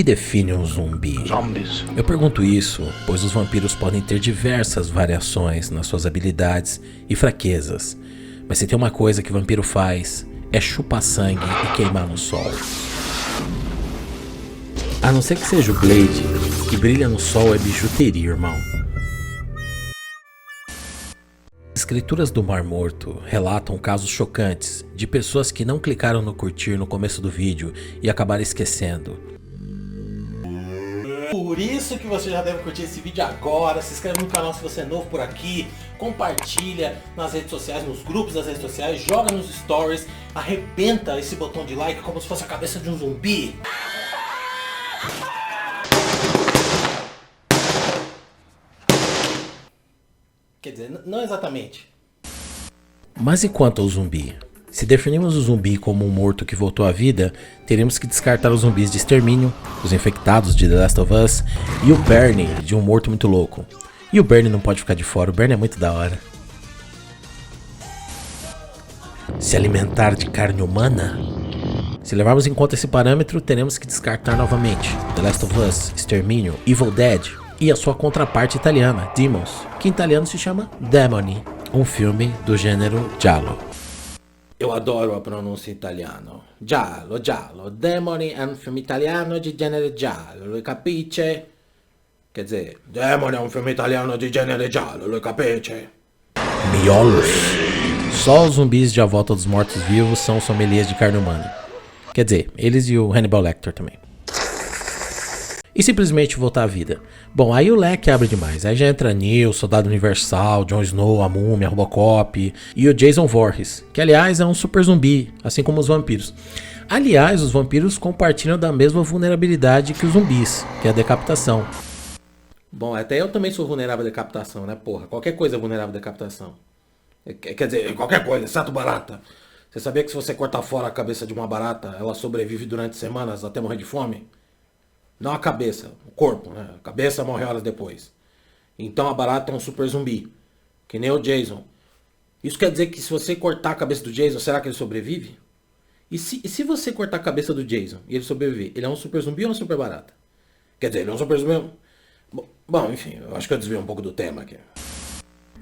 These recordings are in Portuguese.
que define um zumbi? Zombies. Eu pergunto isso, pois os vampiros podem ter diversas variações nas suas habilidades e fraquezas. Mas se tem uma coisa que vampiro faz, é chupar sangue e queimar no sol. A não ser que seja o Blade, que brilha no sol é bijuteria, irmão. As escrituras do Mar Morto relatam casos chocantes de pessoas que não clicaram no curtir no começo do vídeo e acabaram esquecendo. Por isso que você já deve curtir esse vídeo agora, se inscreve no canal se você é novo por aqui, compartilha nas redes sociais, nos grupos das redes sociais, joga nos stories, arrebenta esse botão de like como se fosse a cabeça de um zumbi. Quer dizer, não exatamente. Mas e quanto ao zumbi? Se definimos o zumbi como um morto que voltou à vida, teremos que descartar os zumbis de Extermínio, os infectados de The Last of Us e o Bernie de Um Morto Muito Louco. E o Bernie não pode ficar de fora, o Bernie é muito da hora. Se alimentar de carne humana? Se levarmos em conta esse parâmetro, teremos que descartar novamente The Last of Us, Extermínio, Evil Dead e a sua contraparte italiana, Demons, que em italiano se chama Demoni, um filme do gênero giallo. Eu adoro a pronúncia italiana. Giallo, giallo, Demoni é um filme italiano de gênero giallo, capisce? Quer dizer, Demoni é um filme italiano de gênero giallo, capisce? Miolos. Só os zumbis de A Volta dos Mortos-Vivos são sommeliers de carne humana. Quer dizer, eles e o Hannibal Lecter também. E simplesmente voltar à vida. Bom, aí o leque abre demais. Aí já entra Neo, Soldado Universal, Jon Snow, a Múmia, Robocop e o Jason Voorhees, que aliás é um super zumbi, assim como os vampiros. Aliás, os vampiros compartilham da mesma vulnerabilidade que os zumbis, que é a decapitação. Bom, até eu também sou vulnerável à decapitação, né, porra? Qualquer coisa é vulnerável à decapitação. Quer dizer, qualquer coisa, exceto barata. Você sabia que se você cortar fora a cabeça de uma barata, ela sobrevive durante semanas até morrer de fome? Não a cabeça, o corpo, né? A cabeça morre horas depois. Então a barata é um super zumbi, que nem o Jason. Isso quer dizer que se você cortar a cabeça do Jason, será que ele sobrevive? E se você cortar a cabeça do Jason e ele sobreviver, ele é um super zumbi ou uma super barata? Quer dizer, ele é um super zumbi... Bom, enfim, eu acho que eu desviei um pouco do tema aqui.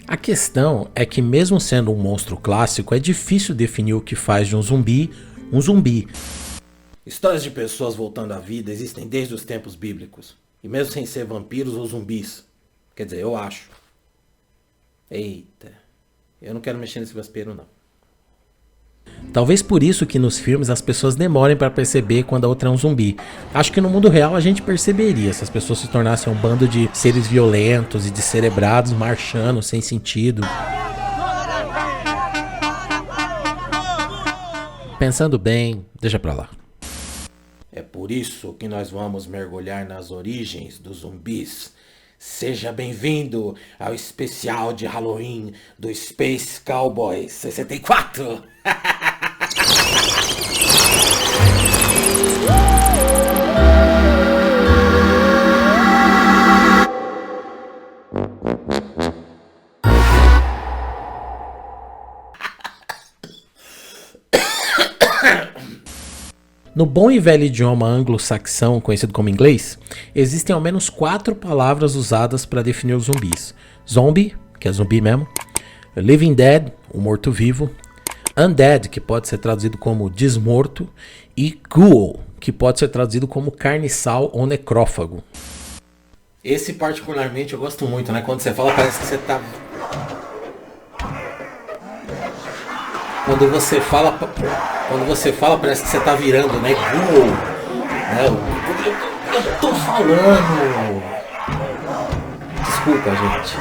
A questão é que mesmo sendo um monstro clássico, é difícil definir o que faz de um zumbi um zumbi. Histórias de pessoas voltando à vida existem desde os tempos bíblicos. E mesmo sem ser vampiros ou zumbis. Quer dizer, eu acho. Eita. Eu não quero mexer nesse vespeiro, não. Talvez por isso que nos filmes as pessoas demorem para perceber quando a outra é um zumbi. Acho que no mundo real a gente perceberia se as pessoas se tornassem um bando de seres violentos e descerebrados marchando sem sentido. Pensando bem, deixa pra lá. É por isso que nós vamos mergulhar nas origens dos zumbis. Seja bem-vindo ao especial de Halloween do Space Cowboys 64. No bom e velho idioma anglo-saxão, conhecido como inglês, existem ao menos 4 palavras usadas para definir os zumbis. Zombie, que é zumbi mesmo. Living Dead, o morto-vivo. Undead, que pode ser traduzido como desmorto. E Ghoul, que pode ser traduzido como carniçal ou necrófago. Esse particularmente eu gosto muito, né? Quando você fala parece que você tá... Quando você fala parece que você tá virando, né? Ghoul, né? Eu tô falando. Desculpa, gente.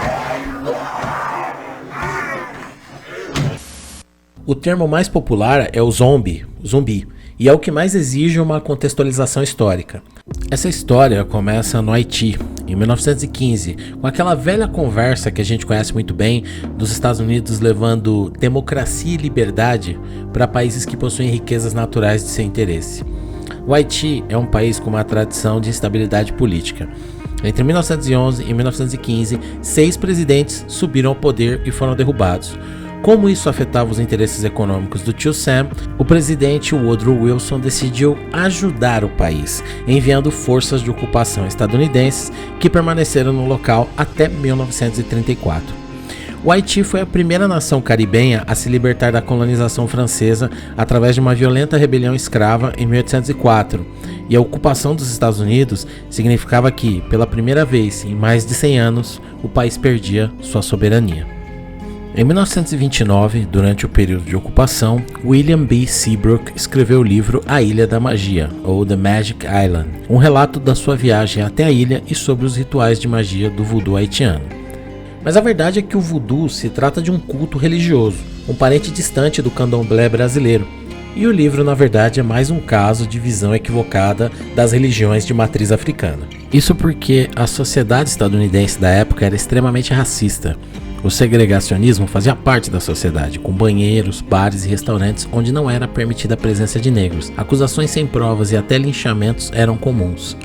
O termo mais popular é o zumbi, e é o que mais exige uma contextualização histórica. Essa história começa no Haiti, em 1915, com aquela velha conversa que a gente conhece muito bem, dos Estados Unidos levando democracia e liberdade para países que possuem riquezas naturais de seu interesse. O Haiti é um país com uma tradição de instabilidade política. Entre 1911 e 1915, 6 presidentes subiram ao poder e foram derrubados, como isso afetava os interesses econômicos do tio Sam, o presidente Woodrow Wilson decidiu ajudar o país, enviando forças de ocupação estadunidenses que permaneceram no local até 1934. O Haiti foi a primeira nação caribenha a se libertar da colonização francesa através de uma violenta rebelião escrava em 1804, e a ocupação dos Estados Unidos significava que, pela primeira vez em mais de 100 anos, o país perdia sua soberania. Em 1929, durante o período de ocupação, William B. Seabrook escreveu o livro A Ilha da Magia, ou The Magic Island, um relato da sua viagem até a ilha e sobre os rituais de magia do voodoo haitiano. Mas a verdade é que o voodoo se trata de um culto religioso, um parente distante do candomblé brasileiro, e o livro, na verdade, é mais um caso de visão equivocada das religiões de matriz africana. Isso porque a sociedade estadunidense da época era extremamente racista. O segregacionismo fazia parte da sociedade, com banheiros, bares e restaurantes onde não era permitida a presença de negros. Acusações sem provas e até linchamentos eram comuns.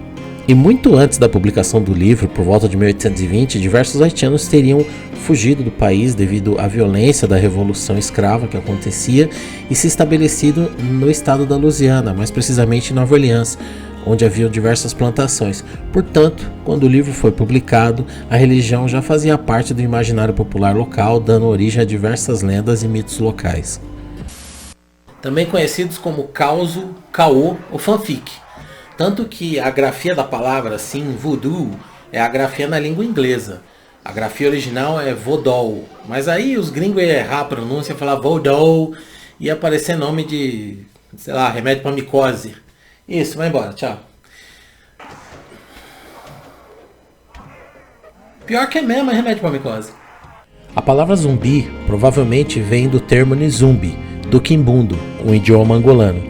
E muito antes da publicação do livro, por volta de 1820, diversos haitianos teriam fugido do país devido à violência da Revolução Escrava que acontecia e se estabelecido no estado da Louisiana, mais precisamente em Nova Orleans, onde haviam diversas plantações. Portanto, quando o livro foi publicado, a religião já fazia parte do imaginário popular local, dando origem a diversas lendas e mitos locais. Também conhecidos como causo, caô ou fanfic. Tanto que a grafia da palavra, assim, voodoo, é a grafia na língua inglesa. A grafia original é vodou, mas aí os gringos iam errar a pronúncia, falar vodou, e ia aparecer nome de, sei lá, remédio para micose. Isso, vai embora, tchau. Pior que é mesmo, é remédio para micose. A palavra zumbi provavelmente vem do termo nizumbi, do quimbundo, um idioma angolano,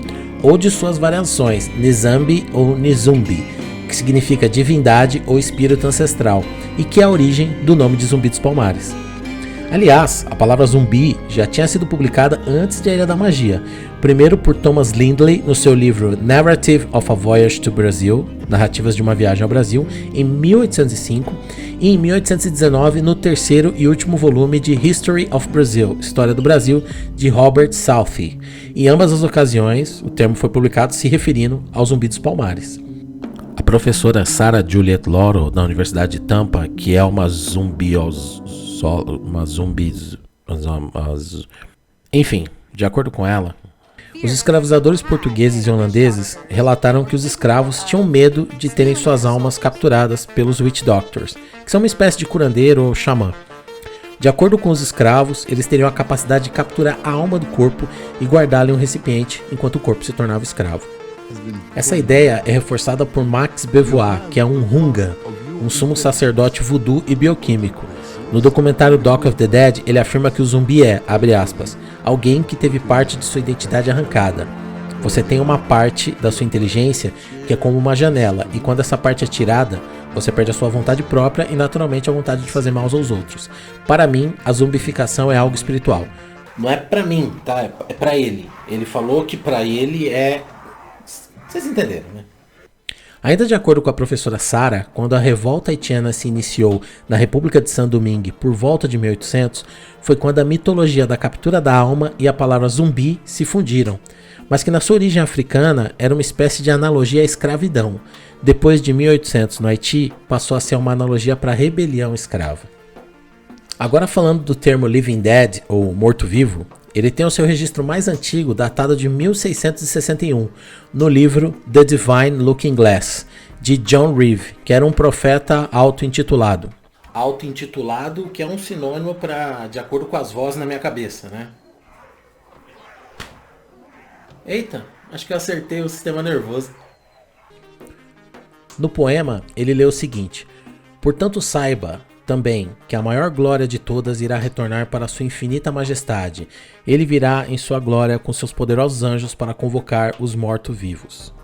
ou de suas variações, Nizambi ou Nizumbi, que significa divindade ou espírito ancestral, e que é a origem do nome de Zumbi dos Palmares. Aliás, a palavra zumbi já tinha sido publicada antes de A Ilha da Magia, primeiro por Thomas Lindley no seu livro Narrative of a Voyage to Brazil, Narrativas de uma Viagem ao Brasil, em 1805, e em 1819 no terceiro e último volume de History of Brazil, História do Brasil, de Robert Southey. Em ambas as ocasiões, o termo foi publicado se referindo ao Zumbi dos Palmares. A professora Sarah Juliet Loro, da Universidade de Tampa, que é uma enfim, de acordo com ela, os escravizadores portugueses e holandeses relataram que os escravos tinham medo de terem suas almas capturadas pelos witch doctors, que são uma espécie de curandeiro ou xamã. De acordo com os escravos, eles teriam a capacidade de capturar a alma do corpo e guardá-la em um recipiente enquanto o corpo se tornava escravo. Essa ideia é reforçada por Max Bevois, que é um Hunga, um sumo sacerdote voodoo e bioquímico. No documentário Dock of the Dead, ele afirma que o zumbi é, abre aspas, alguém que teve parte de sua identidade arrancada. Você tem uma parte da sua inteligência que é como uma janela, e quando essa parte é tirada, você perde a sua vontade própria e naturalmente a vontade de fazer mal aos outros. Para mim, a zumbificação é algo espiritual. Não é pra mim, tá? É pra ele. Ele falou que pra ele é... Vocês entenderam, né? Ainda de acordo com a professora Sarah, quando a revolta haitiana se iniciou na República de Saint-Domingue por volta de 1800, foi quando a mitologia da captura da alma e a palavra zumbi se fundiram, mas que na sua origem africana era uma espécie de analogia à escravidão. Depois de 1800 no Haiti, passou a ser uma analogia para a rebelião escrava. Agora falando do termo Living Dead, ou morto-vivo, ele tem o seu registro mais antigo, datado de 1661, no livro The Divine Looking Glass, de John Reeve, que era um profeta auto-intitulado. Auto-intitulado, que é um sinônimo para, de acordo com as vozes na minha cabeça, né? Eita, acho que eu acertei o sistema nervoso. No poema, ele lê o seguinte: portanto saiba também que a maior glória de todas irá retornar para sua infinita majestade. Ele virá em sua glória com seus poderosos anjos para convocar os mortos-vivos.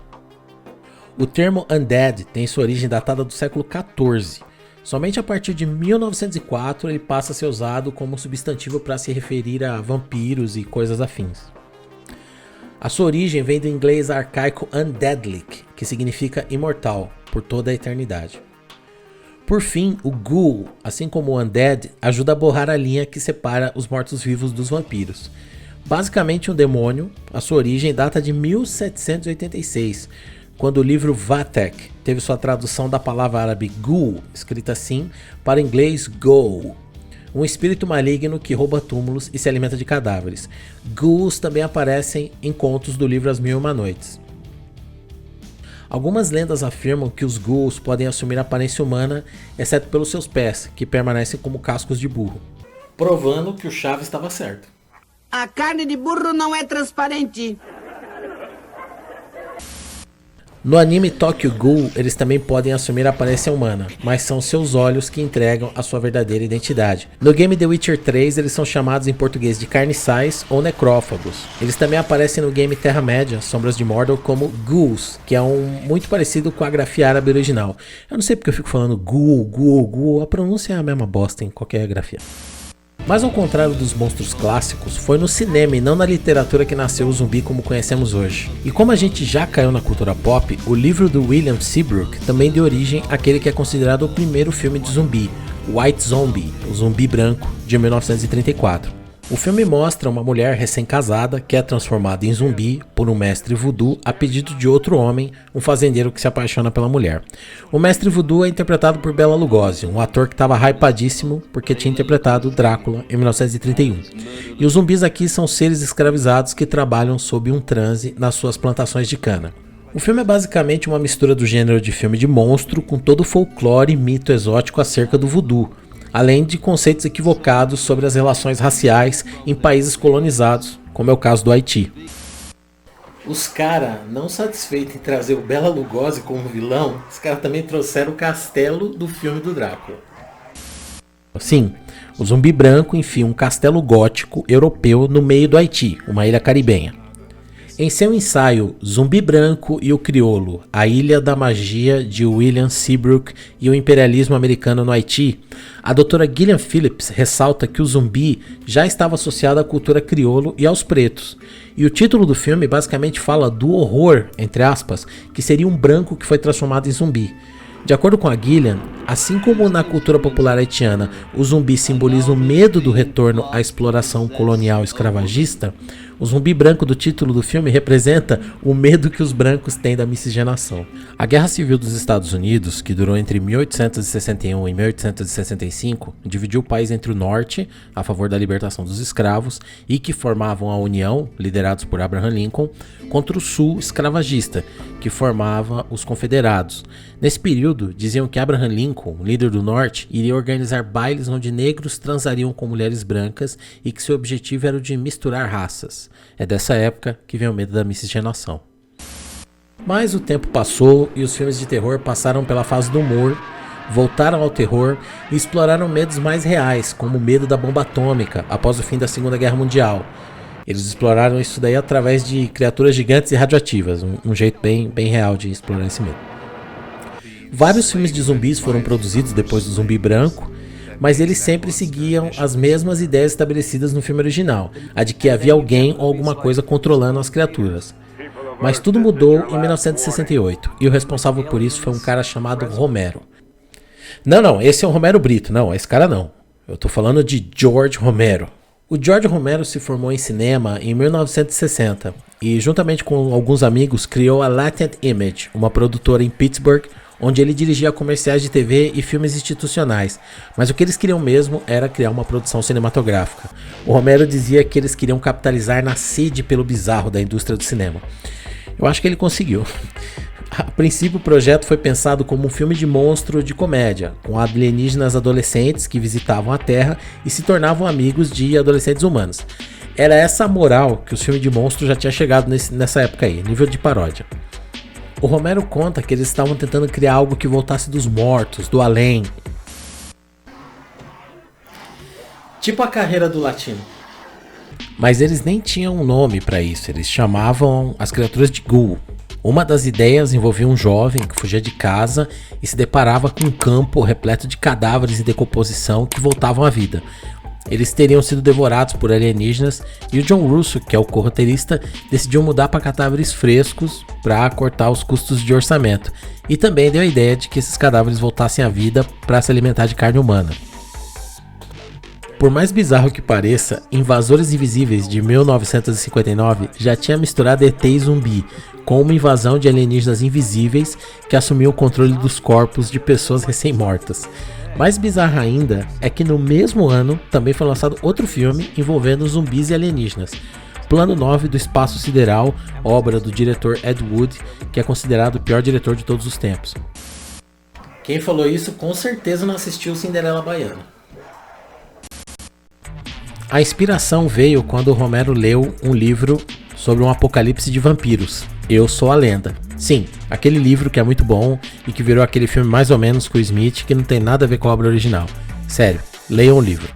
O termo undead tem sua origem datada do século XIV. Somente a partir de 1904 ele passa a ser usado como substantivo para se referir a vampiros e coisas afins. A sua origem vem do inglês arcaico undeadlich, que significa imortal, por toda a eternidade. Por fim, o Ghoul, assim como o Undead, ajuda a borrar a linha que separa os mortos-vivos dos vampiros. Basicamente um demônio, a sua origem data de 1786, quando o livro Vathek teve sua tradução da palavra árabe Ghoul, escrita assim, para inglês Ghoul. Um espírito maligno que rouba túmulos e se alimenta de cadáveres. Ghouls também aparecem em contos do livro As Mil e Uma Noites. Algumas lendas afirmam que os ghouls podem assumir a aparência humana, exceto pelos seus pés, que permanecem como cascos de burro. Provando que o Chaves estava certo. A carne de burro não é transparente. No anime Tokyo Ghoul, eles também podem assumir a aparência humana, mas são seus olhos que entregam a sua verdadeira identidade. No game The Witcher 3, eles são chamados em português de carniçais ou necrófagos. Eles também aparecem no game Terra-média, Sombras de Mordor, como ghouls, que é muito parecido com a grafia árabe original. Eu não sei porque eu fico falando ghoul, a pronúncia é a mesma bosta em qualquer grafia. Mas ao contrário dos monstros clássicos, foi no cinema e não na literatura que nasceu o zumbi como conhecemos hoje. E como a gente já caiu na cultura pop, o livro do William Seabrook também deu origem àquele que é considerado o primeiro filme de zumbi, White Zombie, o Zumbi Branco, de 1934. O filme mostra uma mulher recém-casada que é transformada em zumbi por um mestre voodoo a pedido de outro homem, um fazendeiro que se apaixona pela mulher. O mestre voodoo é interpretado por Bela Lugosi, um ator que estava hypadíssimo porque tinha interpretado Drácula em 1931. E os zumbis aqui são seres escravizados que trabalham sob um transe nas suas plantações de cana. O filme é basicamente uma mistura do gênero de filme de monstro com todo o folclore e mito exótico acerca do voodoo, além de conceitos equivocados sobre as relações raciais em países colonizados, como é o caso do Haiti. Os caras, não satisfeitos em trazer o Bela Lugosi como vilão, os caras também trouxeram o castelo do filme do Drácula. Sim, o Zumbi Branco enfia um castelo gótico europeu no meio do Haiti, uma ilha caribenha. Em seu ensaio Zumbi Branco e o Crioulo, a Ilha da Magia de William Seabrook e o Imperialismo Americano no Haiti, a doutora Gillian Phillips ressalta que o zumbi já estava associado à cultura crioulo e aos pretos. E o título do filme basicamente fala do horror, entre aspas, que seria um branco que foi transformado em zumbi. De acordo com a Gillian, assim como na cultura popular haitiana o zumbi simboliza o medo do retorno à exploração colonial escravagista, o zumbi branco do título do filme representa o medo que os brancos têm da miscigenação. A Guerra Civil dos Estados Unidos, que durou entre 1861 e 1865, dividiu o país entre o norte, a favor da libertação dos escravos, e que formavam a União, liderados por Abraham Lincoln, contra o sul escravagista, que formava os confederados. Nesse período, diziam que Abraham Lincoln, líder do norte, iria organizar bailes onde negros transariam com mulheres brancas e que seu objetivo era o de misturar raças. É dessa época que vem o medo da miscigenação. Mas o tempo passou e os filmes de terror passaram pela fase do humor, voltaram ao terror e exploraram medos mais reais, como o medo da bomba atômica após o fim da Segunda Guerra Mundial. Eles exploraram isso daí através de criaturas gigantes e radioativas, um jeito bem real de explorar esse medo. Vários filmes de zumbis foram produzidos depois do Zumbi Branco, mas eles sempre seguiam as mesmas ideias estabelecidas no filme original, a de que havia alguém ou alguma coisa controlando as criaturas. Mas tudo mudou em 1968, e o responsável por isso foi um cara chamado Romero. Não, esse é o Romero Brito, não, esse cara não. Eu tô falando de George Romero. O George Romero se formou em cinema em 1960 e, juntamente com alguns amigos, criou a Latent Image, uma produtora em Pittsburgh, onde ele dirigia comerciais de TV e filmes institucionais, mas o que eles queriam mesmo era criar uma produção cinematográfica. O Romero dizia que eles queriam capitalizar na sede pelo bizarro da indústria do cinema. Eu acho que ele conseguiu. A princípio o projeto foi pensado como um filme de monstro de comédia, com alienígenas adolescentes que visitavam a Terra e se tornavam amigos de adolescentes humanos. Era essa a moral que os filmes de monstro já tinham chegado nessa época aí, nível de paródia. O Romero conta que eles estavam tentando criar algo que voltasse dos mortos, do além. Tipo a carreira do Latino. Mas eles nem tinham um nome para isso, eles chamavam as criaturas de Ghoul. Uma das ideias envolvia um jovem que fugia de casa e se deparava com um campo repleto de cadáveres em decomposição que voltavam à vida. Eles teriam sido devorados por alienígenas e o John Russo, que é o co-roteirista, decidiu mudar para cadáveres frescos para cortar os custos de orçamento. E também deu a ideia de que esses cadáveres voltassem à vida para se alimentar de carne humana. Por mais bizarro que pareça, Invasores Invisíveis de 1959 já tinha misturado ET e zumbi, com uma invasão de alienígenas invisíveis que assumiu o controle dos corpos de pessoas recém-mortas. Mais bizarro ainda é que no mesmo ano também foi lançado outro filme envolvendo zumbis e alienígenas, Plano 9 do Espaço Sideral, obra do diretor Ed Wood, que é considerado o pior diretor de todos os tempos. Quem falou isso com certeza não assistiu Cinderela Baiana. A inspiração veio quando o Romero leu um livro sobre um apocalipse de vampiros, Eu Sou a Lenda. Sim, aquele livro que é muito bom e que virou aquele filme mais ou menos com o Smith que não tem nada a ver com a obra original. Sério, leiam o livro.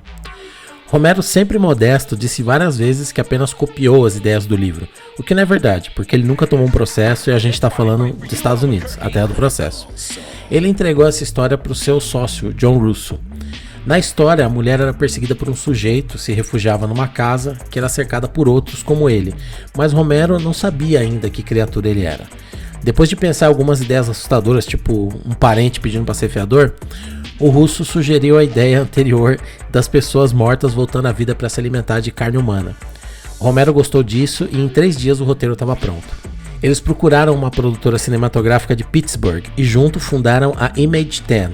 Romero, sempre modesto, disse várias vezes que apenas copiou as ideias do livro, o que não é verdade, porque ele nunca tomou um processo e a gente está falando dos Estados Unidos, a terra do processo. Ele entregou essa história para o seu sócio, John Russo. Na história, a mulher era perseguida por um sujeito, se refugiava numa casa que era cercada por outros como ele, mas Romero não sabia ainda que criatura ele era. Depois de pensar algumas ideias assustadoras, tipo um parente pedindo para ser fiador, o Russo sugeriu a ideia anterior das pessoas mortas voltando à vida para se alimentar de carne humana. Romero gostou disso e em 3 dias o roteiro estava pronto. Eles procuraram uma produtora cinematográfica de Pittsburgh e junto fundaram a Image 10.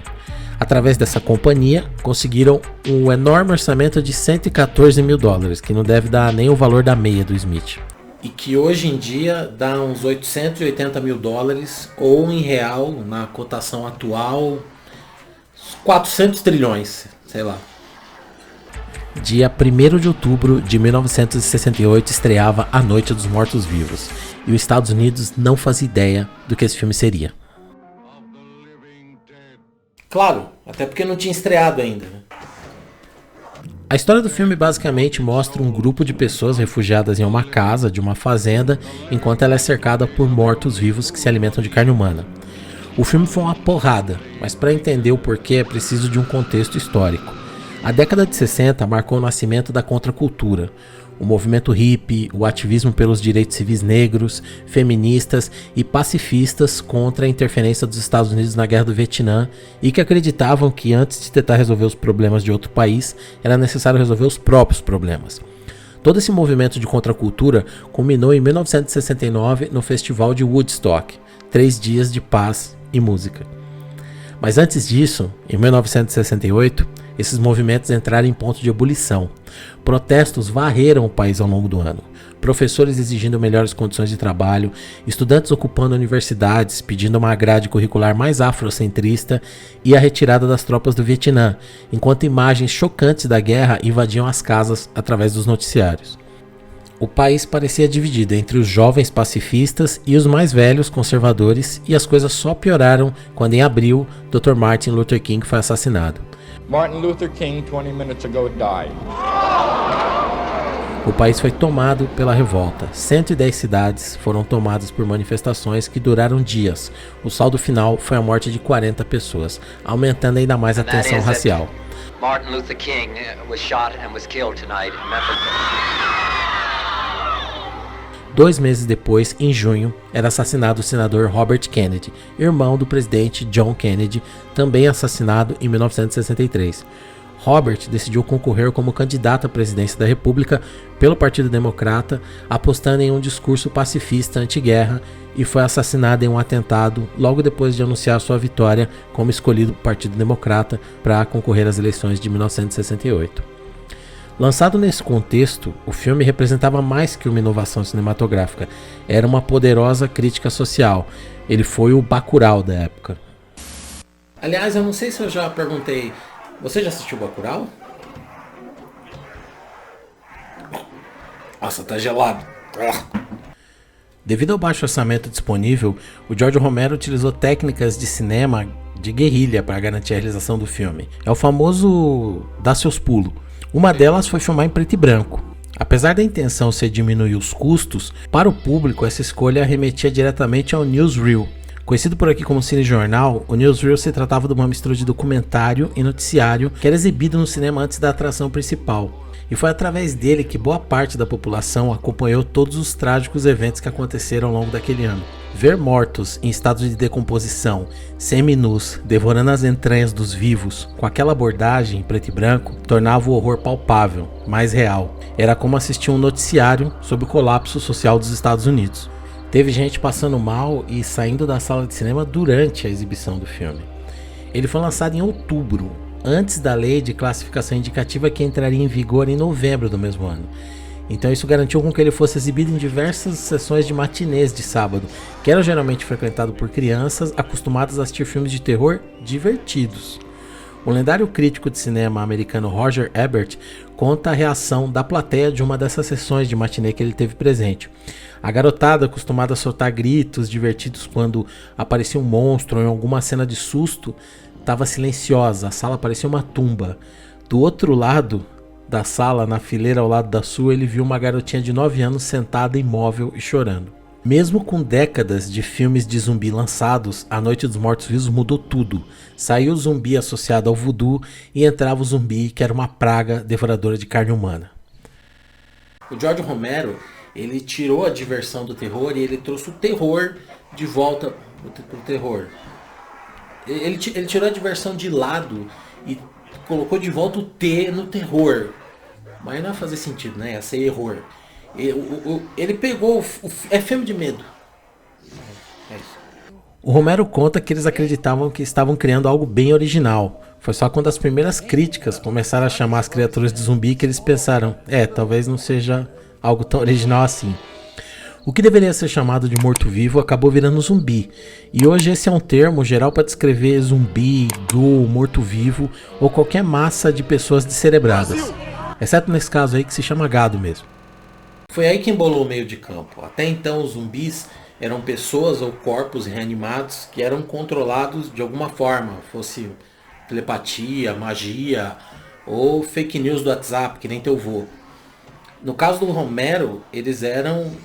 Através dessa companhia, conseguiram um enorme orçamento de $114 mil, que não deve dar nem o valor da meia do Smith. E que hoje em dia dá uns $880 mil, ou em real, na cotação atual, 400 trilhões, sei lá. Dia 1º de outubro de 1968 estreava A Noite dos Mortos-Vivos, e os Estados Unidos não fazia ideia do que esse filme seria. Claro, até porque não tinha estreado ainda, né? A história do filme basicamente mostra um grupo de pessoas refugiadas em uma casa de uma fazenda, enquanto ela é cercada por mortos-vivos que se alimentam de carne humana. O filme foi uma porrada, mas para entender o porquê é preciso de um contexto histórico. A década de 60 marcou o nascimento da contracultura. O movimento hippie, o ativismo pelos direitos civis negros, feministas e pacifistas contra a interferência dos Estados Unidos na Guerra do Vietnã e que acreditavam que antes de tentar resolver os problemas de outro país, era necessário resolver os próprios problemas. Todo esse movimento de contracultura culminou em 1969 no Festival de Woodstock, 3 dias de paz e música. Mas antes disso, em 1968, esses movimentos entraram em ponto de ebulição. Protestos varreram o país ao longo do ano. Professores exigindo melhores condições de trabalho, estudantes ocupando universidades, pedindo uma grade curricular mais afrocentrista e a retirada das tropas do Vietnã, enquanto imagens chocantes da guerra invadiam as casas através dos noticiários. O país parecia dividido entre os jovens pacifistas e os mais velhos conservadores, e as coisas só pioraram quando em abril, Dr. Martin Luther King foi assassinado. Martin Luther King 20 minutes ago died. O país foi tomado pela revolta. 110 cidades foram tomadas por manifestações que duraram dias. O saldo final foi a morte de 40 pessoas, aumentando ainda mais a tensão racial. Martin Luther King was shot and was killed tonight in Memphis. 2 meses depois, em junho, era assassinado o senador Robert Kennedy, irmão do presidente John Kennedy, também assassinado em 1963. Robert decidiu concorrer como candidato à presidência da República pelo Partido Democrata, apostando em um discurso pacifista anti-guerra, e foi assassinado em um atentado logo depois de anunciar sua vitória como escolhido pelo Partido Democrata para concorrer às eleições de 1968. Lançado nesse contexto, o filme representava mais que uma inovação cinematográfica, era uma poderosa crítica social. Ele foi o Bacurau da época. Aliás, eu não sei se eu já perguntei, você já assistiu Bacurau? Nossa, tá gelado. Devido ao baixo orçamento disponível, o George Romero utilizou técnicas de cinema de guerrilha para garantir a realização do filme. É o famoso dar seus pulos. Uma delas foi filmar em preto e branco. Apesar da intenção ser diminuir os custos, para o público essa escolha remetia diretamente ao newsreel, Conhecido por aqui como cinejornal, o Newsreel se tratava de uma mistura de documentário e noticiário que era exibido no cinema antes da atração principal. E foi através dele que boa parte da população acompanhou todos os trágicos eventos que aconteceram ao longo daquele ano. Ver mortos em estado de decomposição, seminus, devorando as entranhas dos vivos, com aquela abordagem em preto e branco, tornava o horror palpável, mais real. Era como assistir um noticiário sobre o colapso social dos Estados Unidos. Teve gente passando mal e saindo da sala de cinema durante a exibição do filme. Ele foi lançado em outubro, antes da lei de classificação indicativa que entraria em vigor em novembro do mesmo ano. Então isso garantiu com que ele fosse exibido em diversas sessões de matinês de sábado, que eram geralmente frequentado por crianças acostumadas a assistir filmes de terror divertidos. O lendário crítico de cinema americano Roger Ebert conta a reação da plateia de uma dessas sessões de matinê que ele teve presente. A garotada, acostumada a soltar gritos divertidos quando aparecia um monstro ou em alguma cena de susto, estava silenciosa, a sala parecia uma tumba. Do outro lado da sala, na fileira ao lado da sua, ele viu uma garotinha de 9 anos sentada imóvel e chorando. Mesmo com décadas de filmes de zumbi lançados, A Noite dos Mortos-Vivos mudou tudo. Saiu o zumbi associado ao voodoo e entrava o zumbi que era uma praga devoradora de carne humana. O George Romero, ele tirou a diversão do terror e ele trouxe o terror de volta pro terror. Ele tirou a diversão de lado e colocou de volta o T no terror. Mas não ia fazer sentido, né? Ia ser error. Ele pegou... É filme de medo. É isso. O Romero conta que eles acreditavam que estavam criando algo bem original. Foi só quando as primeiras críticas começaram a chamar as criaturas de zumbi que eles pensaram, talvez não seja algo tão original assim. O que deveria ser chamado de morto-vivo acabou virando zumbi. E hoje esse é um termo geral para descrever zumbi, ghoul, morto-vivo ou qualquer massa de pessoas descerebradas. Exceto nesse caso aí que se chama gado mesmo. Foi aí que embolou o meio de campo. Até então os zumbis eram pessoas ou corpos reanimados que eram controlados de alguma forma. Fosse telepatia, magia ou fake news do WhatsApp, que nem teu vô. No caso do Romero,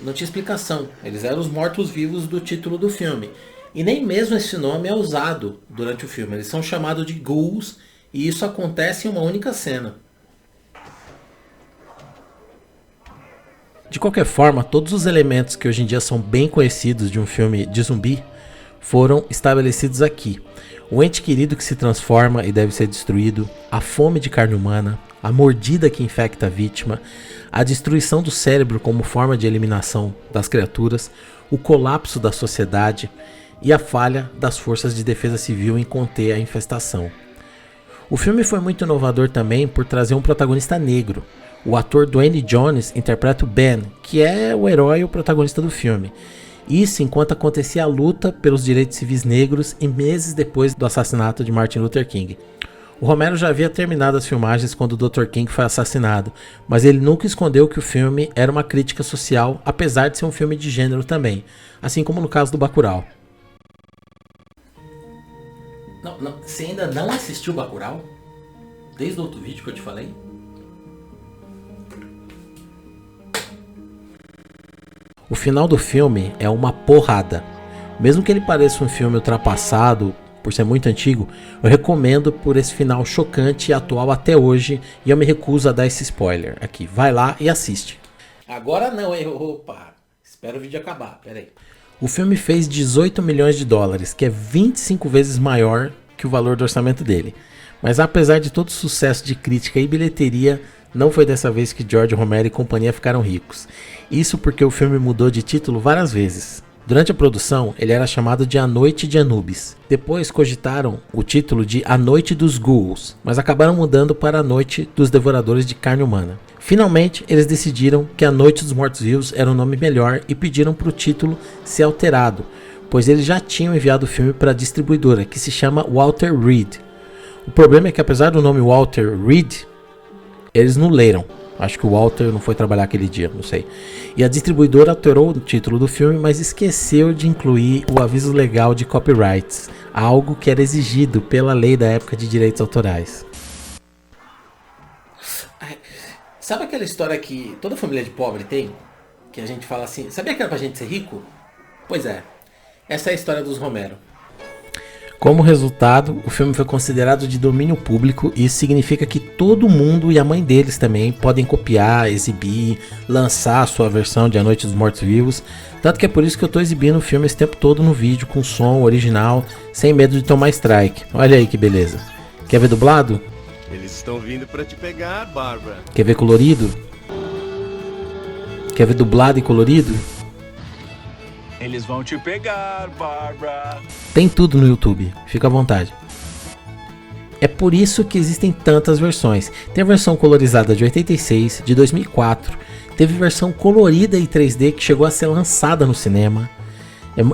não tinha explicação, eles eram os mortos-vivos do título do filme. E nem mesmo esse nome é usado durante o filme, eles são chamados de ghouls e isso acontece em uma única cena. De qualquer forma, todos os elementos que hoje em dia são bem conhecidos de um filme de zumbi foram estabelecidos aqui. O ente querido que se transforma e deve ser destruído, a fome de carne humana, a mordida que infecta a vítima, a destruição do cérebro como forma de eliminação das criaturas, o colapso da sociedade e a falha das forças de defesa civil em conter a infestação. O filme foi muito inovador também por trazer um protagonista negro. O ator Dwayne Jones interpreta o Ben, que é o herói e o protagonista do filme. Isso enquanto acontecia a luta pelos direitos civis negros e meses depois do assassinato de Martin Luther King. O Romero já havia terminado as filmagens quando o Dr. King foi assassinado, mas ele nunca escondeu que o filme era uma crítica social, apesar de ser um filme de gênero também, assim como no caso do Bacurau. Não, você ainda não assistiu Bacurau? Desde o outro vídeo que eu te falei? O final do filme é uma porrada. Mesmo que ele pareça um filme ultrapassado, por ser muito antigo, eu recomendo por esse final chocante e atual até hoje, e eu me recuso a dar esse spoiler aqui. Vai lá e assiste. Agora não, hein? Opa, espera o vídeo acabar, peraí. O filme fez 18 milhões de dólares, que é 25 vezes maior que o valor do orçamento dele. Mas apesar de todo o sucesso de crítica e bilheteria, não foi dessa vez que George Romero e companhia ficaram ricos. Isso porque o filme mudou de título várias vezes. Durante a produção, ele era chamado de A Noite de Anubis. Depois cogitaram o título de A Noite dos Ghouls, mas acabaram mudando para A Noite dos Devoradores de Carne Humana. Finalmente, eles decidiram que A Noite dos Mortos-Vivos era um nome melhor e pediram para o título ser alterado, pois eles já tinham enviado o filme para a distribuidora, que se chama Walter Reed. O problema é que apesar do nome Walter Reed, eles não leram. Acho que o Walter não foi trabalhar aquele dia, não sei. E a distribuidora alterou o título do filme, mas esqueceu de incluir o aviso legal de copyrights, algo que era exigido pela lei da época de direitos autorais. Sabe aquela história que toda família de pobre tem? Que a gente fala assim, sabia que era pra gente ser rico? Pois é. Essa é a história dos Romero. Como resultado, o filme foi considerado de domínio público e isso significa que todo mundo e a mãe deles também podem copiar, exibir, lançar a sua versão de A Noite dos Mortos-Vivos. Tanto que é por isso que eu tô exibindo o filme esse tempo todo no vídeo, com som original, sem medo de tomar strike. Olha aí que beleza. Quer ver dublado? Eles estão vindo pra te pegar, Barbara. Quer ver colorido? Quer ver dublado e colorido? Eles vão te pegar, Barbara. Tem tudo no YouTube, fica à vontade. É por isso que existem tantas versões. Tem a versão colorizada de 86, de 2004. Teve versão colorida em 3D que chegou a ser lançada no cinema.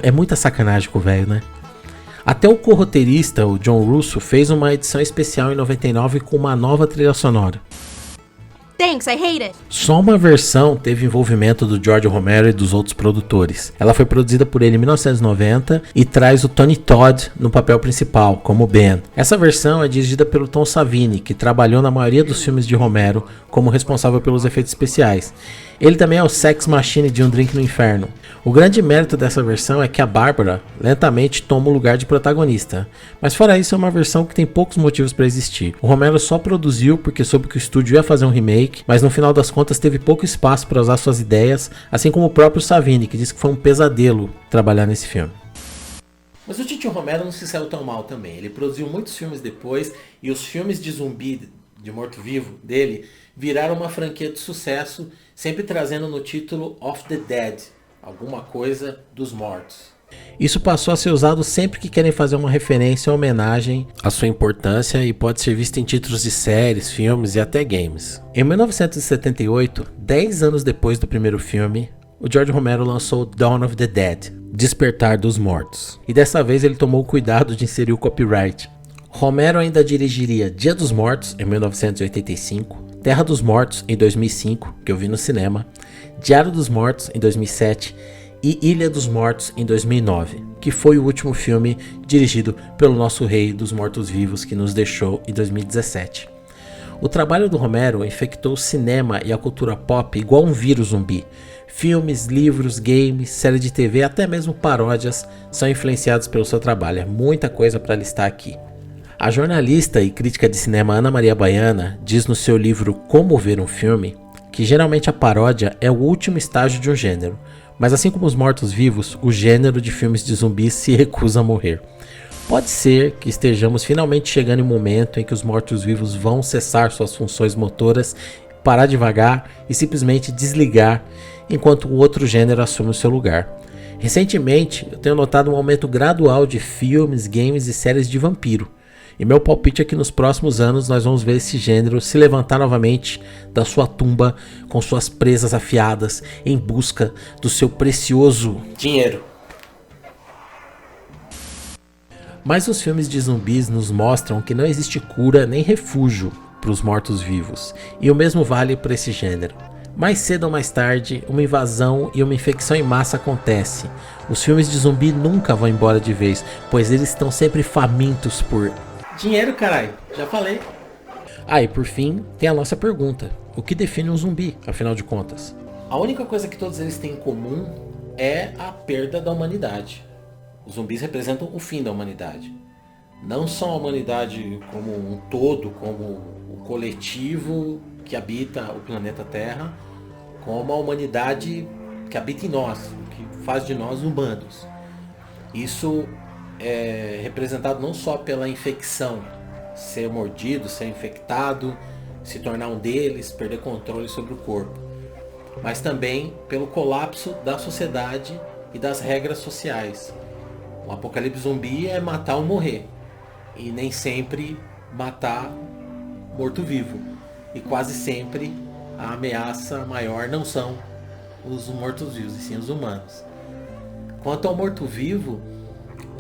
É muita sacanagem com o velho, né? Até o co-roteirista, o John Russo, fez uma edição especial em 99 com uma nova trilha sonora. Thanks, I hate it. Só uma versão teve envolvimento do George Romero e dos outros produtores. Ela foi produzida por ele em 1990 e traz o Tony Todd no papel principal, como Ben. Essa versão é dirigida pelo Tom Savini, que trabalhou na maioria dos filmes de Romero como responsável pelos efeitos especiais. Ele também é o Sex Machine de Um Drink no Inferno. O grande mérito dessa versão é que a Bárbara lentamente toma o lugar de protagonista. Mas fora isso, é uma versão que tem poucos motivos para existir. O Romero só produziu porque soube que o estúdio ia fazer um remake, mas no final das contas teve pouco espaço para usar suas ideias, assim como o próprio Savini, que disse que foi um pesadelo trabalhar nesse filme. Mas o Titio Romero não se saiu tão mal também. Ele produziu muitos filmes depois e os filmes de zumbi, de morto-vivo dele, viraram uma franquia de sucesso, sempre trazendo no título Of the Dead, alguma coisa dos mortos. Isso passou a ser usado sempre que querem fazer uma referência ou homenagem à sua importância e pode ser visto em títulos de séries, filmes e até games. Em 1978, 10 anos depois do primeiro filme, o George Romero lançou Dawn of the Dead, Despertar dos Mortos. E dessa vez ele tomou o cuidado de inserir o copyright. Romero ainda dirigiria Dia dos Mortos, em 1985, Terra dos Mortos, em 2005, que eu vi no cinema, Diário dos Mortos, em 2007 e Ilha dos Mortos, em 2009, que foi o último filme dirigido pelo nosso rei dos mortos-vivos que nos deixou em 2017. O trabalho do Romero infectou o cinema e a cultura pop igual um vírus zumbi. Filmes, livros, games, série de TV, até mesmo paródias são influenciados pelo seu trabalho. É muita coisa para listar aqui. A jornalista e crítica de cinema Ana Maria Baiana diz no seu livro Como Ver um Filme que geralmente a paródia é o último estágio de um gênero, mas assim como os mortos-vivos, o gênero de filmes de zumbis se recusa a morrer. Pode ser que estejamos finalmente chegando em um momento em que os mortos-vivos vão cessar suas funções motoras, parar devagar e simplesmente desligar, enquanto o outro gênero assume o seu lugar. Recentemente, eu tenho notado um aumento gradual de filmes, games e séries de vampiro. E meu palpite é que nos próximos anos nós vamos ver esse gênero se levantar novamente da sua tumba com suas presas afiadas em busca do seu precioso dinheiro. Mas os filmes de zumbis nos mostram que não existe cura nem refúgio para os mortos-vivos. E o mesmo vale para esse gênero. Mais cedo ou mais tarde, uma invasão e uma infecção em massa acontece. Os filmes de zumbi nunca vão embora de vez, pois eles estão sempre famintos por dinheiro, caralho. Já falei. E por fim, tem a nossa pergunta. O que define um zumbi, afinal de contas? A única coisa que todos eles têm em comum é a perda da humanidade. Os zumbis representam o fim da humanidade. Não só a humanidade como um todo, como o coletivo que habita o planeta Terra, como a humanidade que habita em nós, o que faz de nós humanos. Isso é representado não só pela infecção, ser mordido, ser infectado, se tornar um deles, perder controle sobre o corpo, mas também pelo colapso da sociedade e das regras sociais. O apocalipse zumbi é matar ou morrer, e nem sempre matar morto-vivo, e quase sempre a ameaça maior não são os mortos-vivos, e sim os humanos. Quanto ao morto-vivo,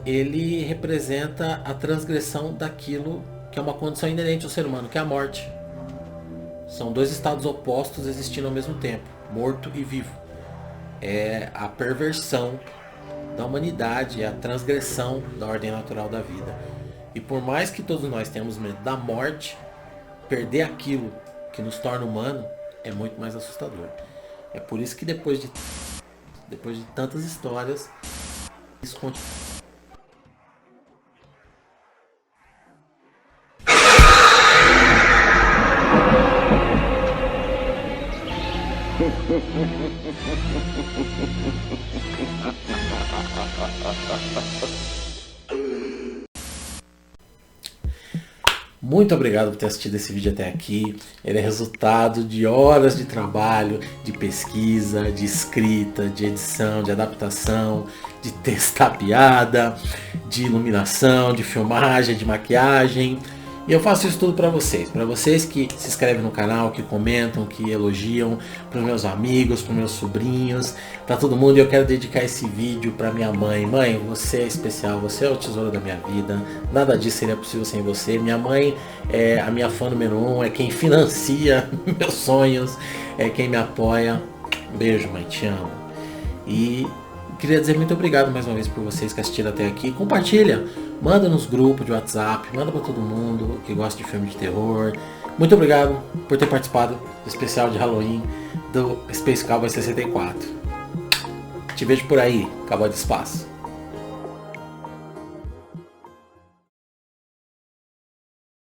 ele representa a transgressão daquilo que é uma condição inerente ao ser humano, que é a morte. São dois estados opostos existindo ao mesmo tempo, morto e vivo. É a perversão da humanidade, é a transgressão da ordem natural da vida. E por mais que todos nós tenhamos medo da morte, perder aquilo que nos torna humano é muito mais assustador. É por isso que depois de tantas histórias, Muito obrigado por ter assistido esse vídeo até aqui. Ele é resultado de horas de trabalho, de pesquisa, de escrita, de edição, de adaptação, de testar piada, de iluminação, de filmagem, de maquiagem. E eu faço isso tudo para vocês que se inscrevem no canal, que comentam, que elogiam, para os meus amigos, para os meus sobrinhos, para todo mundo. E eu quero dedicar esse vídeo para minha mãe. Mãe, você é especial, você é o tesouro da minha vida. Nada disso seria possível sem você. Minha mãe é a minha fã número 1, é quem financia meus sonhos, é quem me apoia. Um beijo, mãe, te amo. E queria dizer muito obrigado mais uma vez por vocês que assistiram até aqui. Compartilha, manda nos grupos de WhatsApp, manda pra todo mundo que gosta de filme de terror. Muito obrigado por ter participado do especial de Halloween do Space Cowboy 64. Te vejo por aí, Cowboy do Espaço.